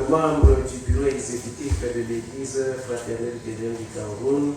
membres du bureau exécutif de l'Église fraternelle luthérienne du Cameroun,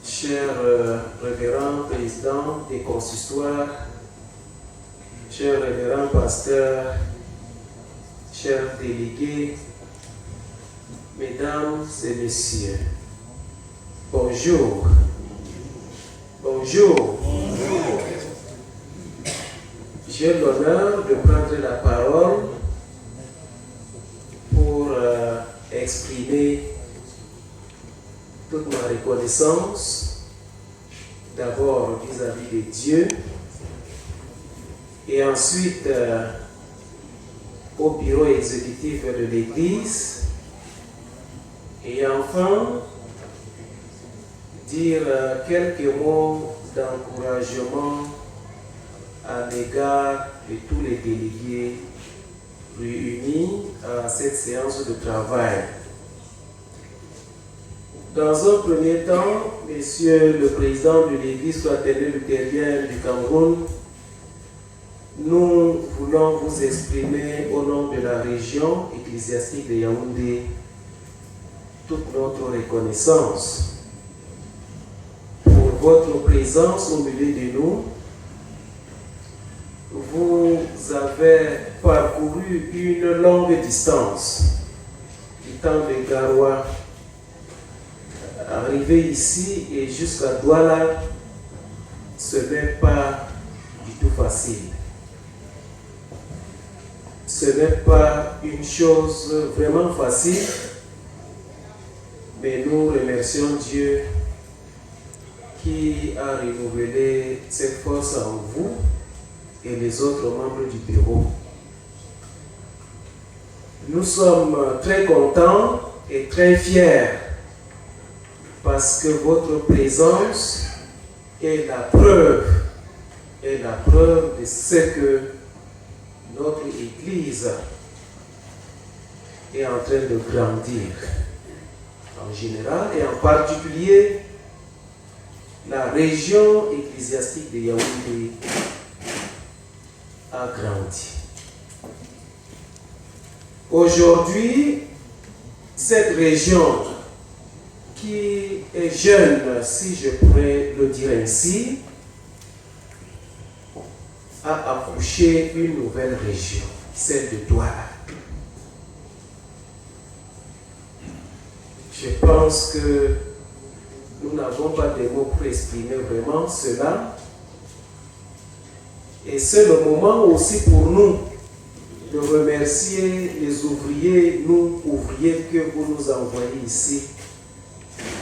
chers révérends présidents des consistoires, chers révérends pasteurs, chers délégués, mesdames et messieurs, bonjour. Bonjour. J'ai l'honneur de prendre la parole pour exprimer toute ma reconnaissance, d'abord vis-à-vis de Dieu, et ensuite au bureau exécutif de l'Église, et enfin dire quelques mots d'encouragement à l'égard de tous les délégués réunis à cette séance de travail. Dans un premier temps, Monsieur le Président de l'Église fraternelle luthérienne du Cameroun, nous voulons vous exprimer au nom de la région ecclésiastique de Yaoundé toute notre reconnaissance pour votre présence au milieu de nous. Vous avez parcouru une longue distance du temps de Garoua, arriver ici et jusqu'à Douala, ce n'est pas du tout facile. Ce n'est pas une chose vraiment facile, mais nous remercions Dieu qui a renouvelé cette force en vous et les autres membres du bureau. Nous sommes très contents et très fiers parce que votre présence est la preuve de ce que notre Église est en train de grandir en général et en particulier la région ecclésiastique de Yaoundé a grandi. Aujourd'hui, cette région qui est jeune, si je pourrais le dire ainsi, a accouché une nouvelle région, celle de Douala. Je pense que nous n'avons pas de mots pour exprimer vraiment cela. Et c'est le moment aussi pour nous de remercier les ouvriers, nous ouvriers que vous nous envoyez ici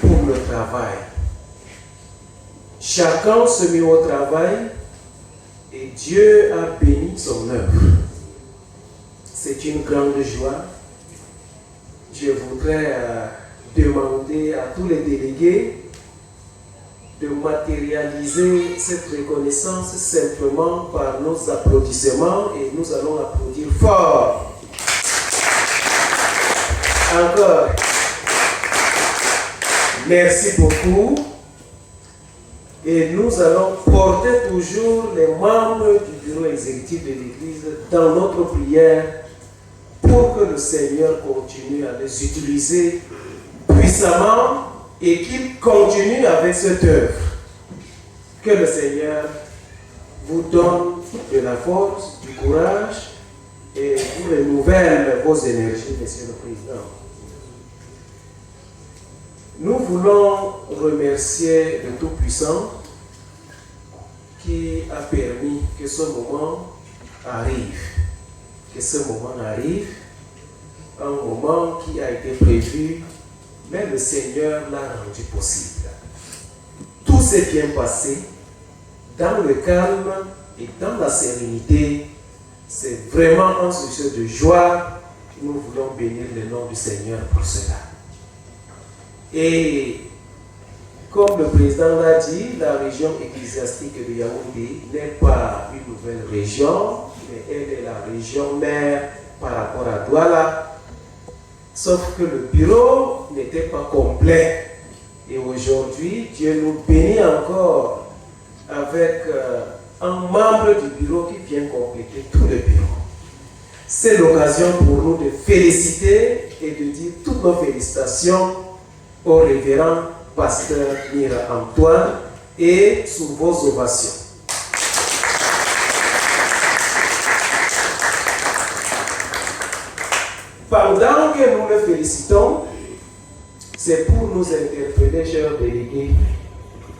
pour le travail. Chacun se met au travail et Dieu a béni son œuvre. C'est une grande joie. Je voudrais demander à tous les délégués de matérialiser cette reconnaissance simplement par nos applaudissements et nous allons applaudir fort. Encore. Merci beaucoup. Et nous allons porter toujours les membres du bureau exécutif de l'Église dans notre prière pour que le Seigneur continue à les utiliser puissamment et qu'il continue avec cette œuvre. Que le Seigneur vous donne de la force, du courage et vous renouvelle vos énergies, Monsieur le Président. Nous voulons remercier le Tout-Puissant qui a permis que ce moment arrive. Que ce moment arrive, un moment qui a été prévu, mais le Seigneur l'a rendu possible. Tout s'est bien passé dans le calme et dans la sérénité. C'est vraiment un sujet de joie. Nous voulons bénir le nom du Seigneur pour cela. Et comme le président l'a dit, la région ecclésiastique de Yaoundé n'est pas une nouvelle région, mais elle est la région mère par rapport à Douala. Sauf que le bureau n'était pas complet. Et aujourd'hui, Dieu nous bénit encore avec un membre du bureau qui vient compléter tout le bureau. c'est l'occasion pour nous de féliciter et de dire toutes nos félicitations au révérend pasteur Mira Antoine et sous vos ovations. Pendant que nous le félicitons, c'est pour nous interpeller, chers délégués,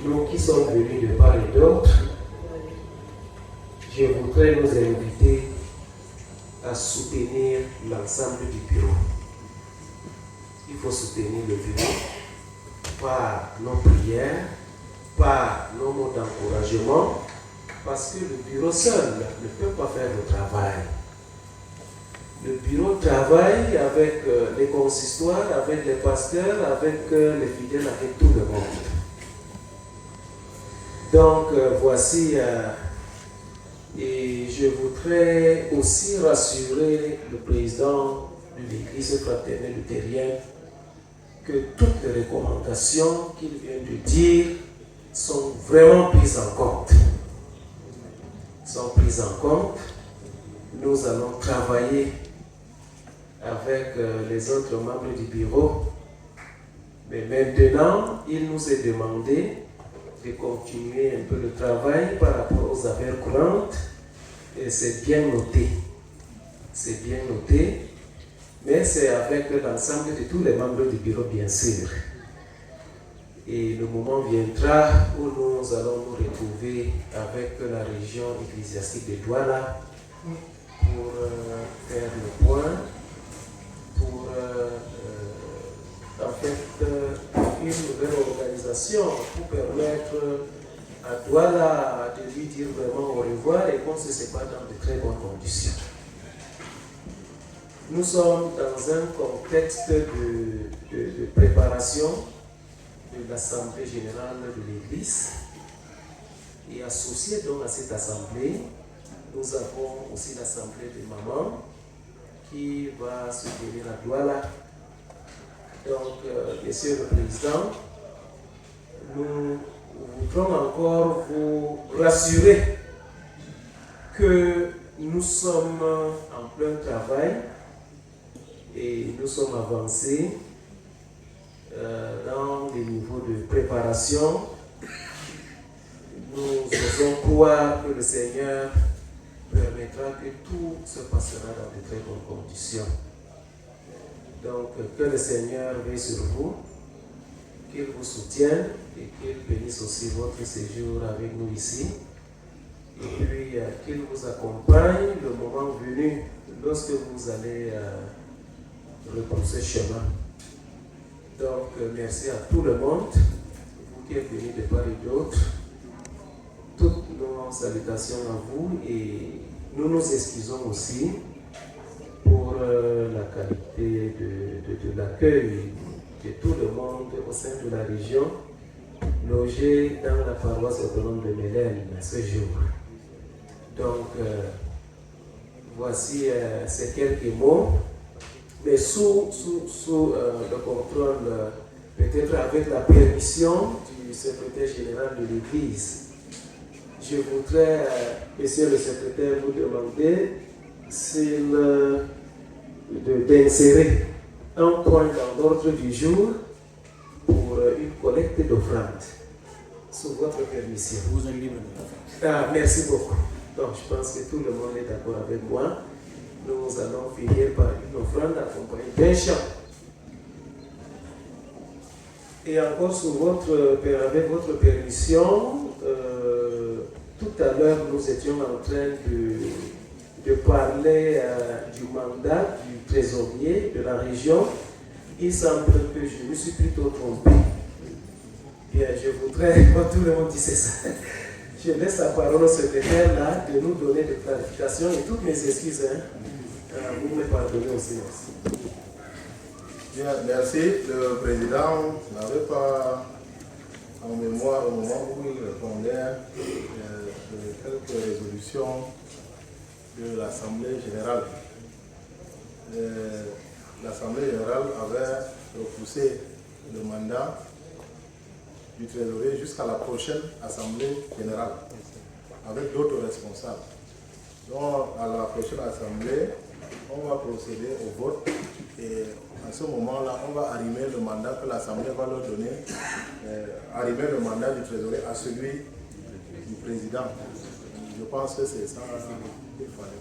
nous qui sommes venus de part et d'autre. Je voudrais nous inviter à soutenir l'ensemble du bureau. Il faut soutenir le bureau par nos prières, par nos mots d'encouragement, parce que le bureau seul ne peut pas faire le travail. Le bureau travaille avec les consistoires, avec les pasteurs, avec les fidèles, avec tout le monde. Donc voici, et je voudrais aussi rassurer le président de l'Église fraternelle luthérienne que toutes les recommandations qu'il vient de dire sont vraiment prises en compte. Sont prises en compte. Nous allons travailler avec les autres membres du bureau. Mais maintenant, il nous est demandé de continuer un peu le travail par rapport aux affaires courantes. Et c'est bien noté. C'est bien noté. Mais c'est avec l'ensemble de tous les membres du bureau, bien sûr. Et le moment viendra où nous allons nous retrouver avec la région ecclésiastique de Douala pour faire le point, pour en fait une nouvelle organisation pour permettre à Douala de lui dire vraiment au revoir et qu'on se sépare dans de très bonnes conditions. Nous sommes dans un contexte de préparation de l'Assemblée générale de l'Église et associé donc à cette Assemblée, nous avons aussi l'Assemblée des mamans qui va se tenir à Douala. Donc, Monsieur le Président, nous voudrons encore vous rassurer que nous sommes en plein travail et nous sommes avancés dans les niveaux de préparation. Nous osons croire que le Seigneur permettra que tout se passera dans de très bonnes conditions. Donc, que le Seigneur veille sur vous, qu'il vous soutienne et qu'il bénisse aussi votre séjour avec nous ici. Et puis, qu'il vous accompagne le moment venu lorsque vous allez repousser chemin. Donc, merci à tout le monde, vous qui êtes venus de part et d'autre. Toutes nos salutations à vous et nous nous excusons aussi pour la qualité de l'accueil de tout le monde au sein de la région, logé dans la paroisse autonome de Mélène ce jour. Donc, voici ces quelques mots. Mais sous le contrôle, peut-être avec la permission du secrétaire général de l'Église, je voudrais, monsieur le secrétaire, vous demander d'insérer un point dans l'ordre du jour pour une collecte d'offrandes, sous votre permission. Vous êtes libre de le faire. Merci beaucoup. Donc, je pense que tout le monde est d'accord avec moi. Nous allons finir par une offrande accompagnée d'un chant. Et encore avec votre permission, tout à l'heure nous étions en train de parler du mandat du trésorier de la région. Il semble que je me suis plutôt trompé. Bien, je voudrais, tout le monde dit c'est ça. Je laisse la parole au secrétaire là de nous donner des clarifications et toutes mes excuses. Vous me pardonnez aussi. Merci. Bien, merci. Le président n'avait pas en mémoire au moment où il répondait quelques résolutions de l'Assemblée générale. L'Assemblée générale avait repoussé le mandat du trésorier jusqu'à la prochaine Assemblée générale avec d'autres responsables. Donc, à la prochaine Assemblée, on va procéder au vote et à ce moment-là, on va arrimer le mandat que l'Assemblée va leur donner, arrimer le mandat du trésorier à celui du président. Je pense que c'est ça qu'il fallait.